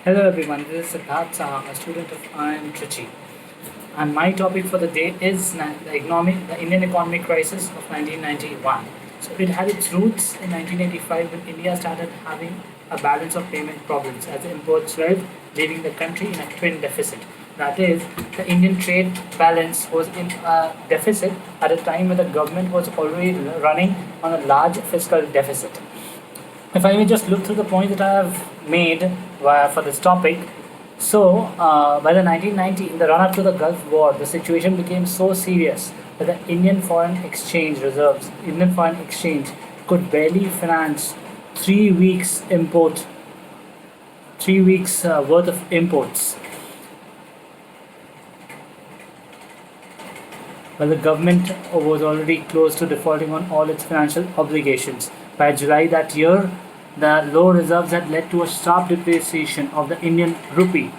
Hello everyone, this is Siddharth Saha, a student of IIM Trichy. And my topic for the day is the Indian economic crisis of 1991. So it had its roots in 1985 when India started having a balance of payment problems as imports swelled, leaving the country in a twin deficit. That is, the Indian trade balance was in a deficit at a time when the government was already running on a large fiscal deficit. If I may just look through the points that I have made for this topic, by the 1990, in the run up to the Gulf War, the situation became so serious that the Indian foreign exchange could barely finance 3 weeks import, 3 weeks worth of imports. While the government was already close to defaulting on all its financial obligations. By July that year, the low reserves had led to a sharp depreciation of the Indian rupee,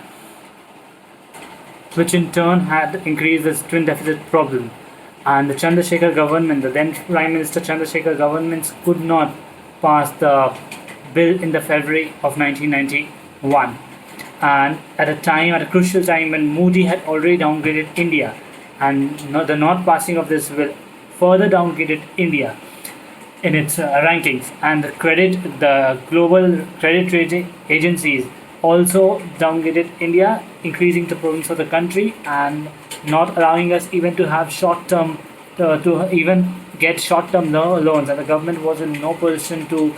which in turn had increased its twin deficit problem. And the Chandrasekhar government, the then Prime Minister Chandrasekhar government, could not pass the bill in the February of 1991. And at a crucial time when Modi had already downgraded India, and the not passing of this bill further downgraded India in its rankings, and the global credit rating agencies also downgraded India, increasing the problems for the country and not allowing us even to have short-term to even get short-term loans, and the government was in no position to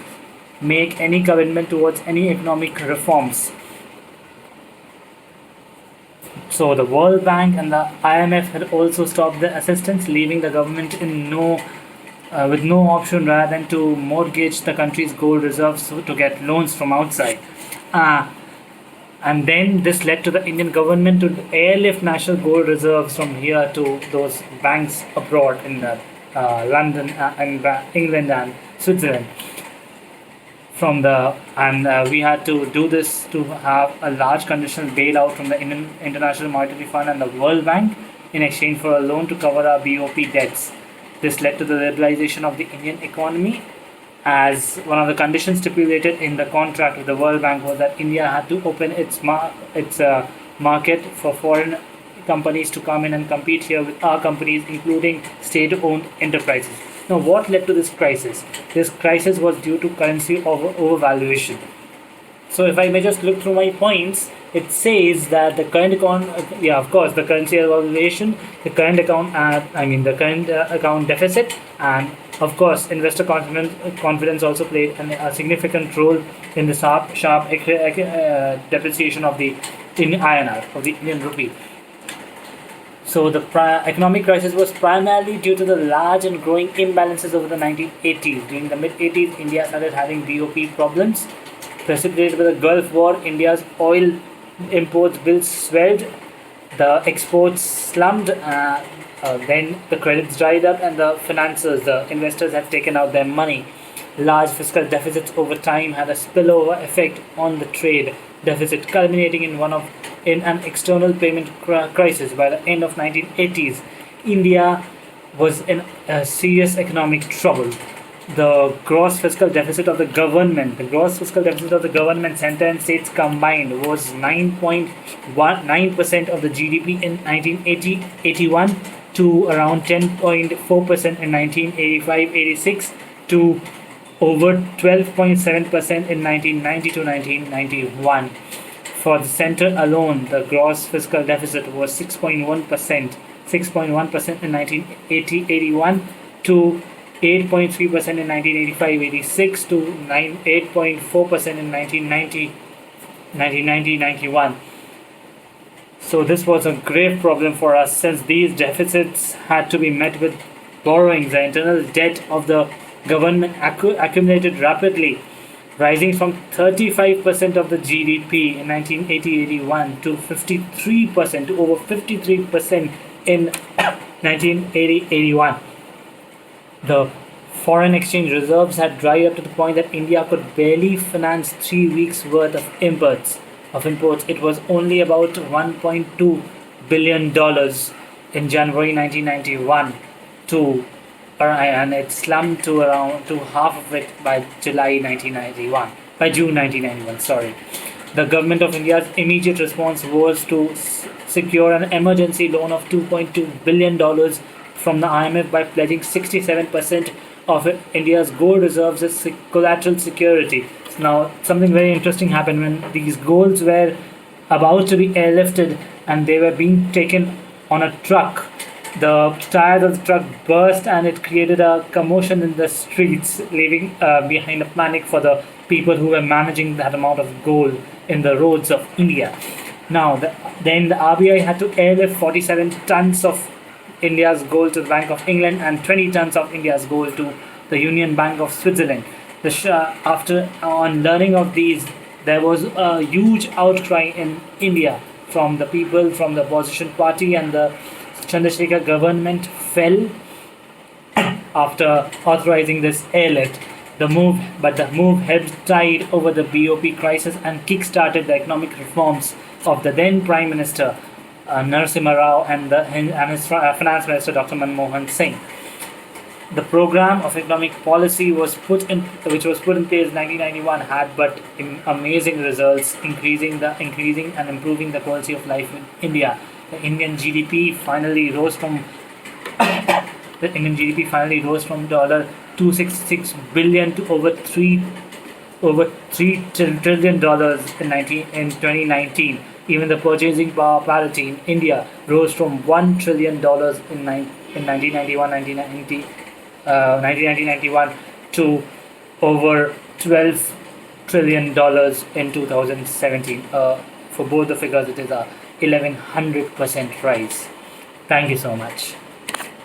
make any commitment towards any economic reforms. So the World Bank and the IMF had also stopped the assistance, leaving the government with no option rather than to mortgage the country's gold reserves to get loans from outside. And then this led to the Indian government to airlift national gold reserves from here to those banks abroad in London and England and Switzerland. We had to do this to have a large conditional bailout from the International Monetary Fund and the World Bank in exchange for a loan to cover our BOP debts. This led to the liberalization of the Indian economy, as one of the conditions stipulated in the contract with the World Bank was that India had to open its market for foreign companies to come in and compete here with our companies, including state-owned enterprises. Now, what led to this crisis? This crisis was due to currency overvaluation. So, if I may just look through my points, it says that the current the currency evaluation, the current account deficit, and of course, investor confidence also played a significant role in the sharp depreciation of the INR, of the Indian rupee. So the economic crisis was primarily due to the large and growing imbalances over the 1980s. During the mid-80s, India started having BOP problems. Precipitated by the Gulf War, India's oil imports bills swelled, the exports slumped, then the credits dried up, and the investors had taken out their money. Large fiscal deficits over time had a spillover effect on the trade deficit, culminating in an external payment crisis. By the end of 1980s, India was in a serious economic trouble. The gross fiscal deficit of the government, center and states combined, was 9.19% of the GDP in 1981 to around 10.4% in 1985-86 to over 12.7% in 1990 to 1991. For the center alone, the gross fiscal deficit was 6.1% in 1980-81 to 8.3% in 1985-86 to 8.4% in 1990-91. So this was a grave problem for us, since these deficits had to be met with borrowings. The internal debt of the government accumulated rapidly, rising from 35% of the GDP in 1980-81 to 53% to over 53% in 1980-81. The foreign exchange reserves had dried up to the point that India could barely finance 3 weeks worth of imports. It was only about $1.2 billion in January 1991 and it slumped to half of it by June 1991. Sorry. The government of India's immediate response was to secure an emergency loan of $2.2 billion from the IMF by pledging 67% of India's gold reserves as collateral security. Now, something very interesting happened when these golds were about to be airlifted and they were being taken on a truck. The tires of the truck burst and it created a commotion in the streets, leaving behind a panic for the people who were managing that amount of gold in the roads of India. Now, then the RBI had to airlift 47 tons of India's gold to the Bank of England and 20 tons of India's gold to the Union Bank of Switzerland. After on learning of these, there was a huge outcry in India from the people, from the opposition party, and the Chandrasekhar government fell after authorizing this airlift. The move helped tide over the BOP crisis and kick-started the economic reforms of the then Prime Minister Narasimha Rao and his Finance Minister Dr. Manmohan Singh. The program of economic policy which was put in place in 1991 had but amazing results, increasing and improving the quality of life in India. The Indian GDP finally rose from $266 billion to over $3 trillion in 2019. Even the purchasing power parity in India rose from $1 trillion in 1991 to over $12 trillion in 2017. For both the figures, it is a 1100% rise. Thank you so much.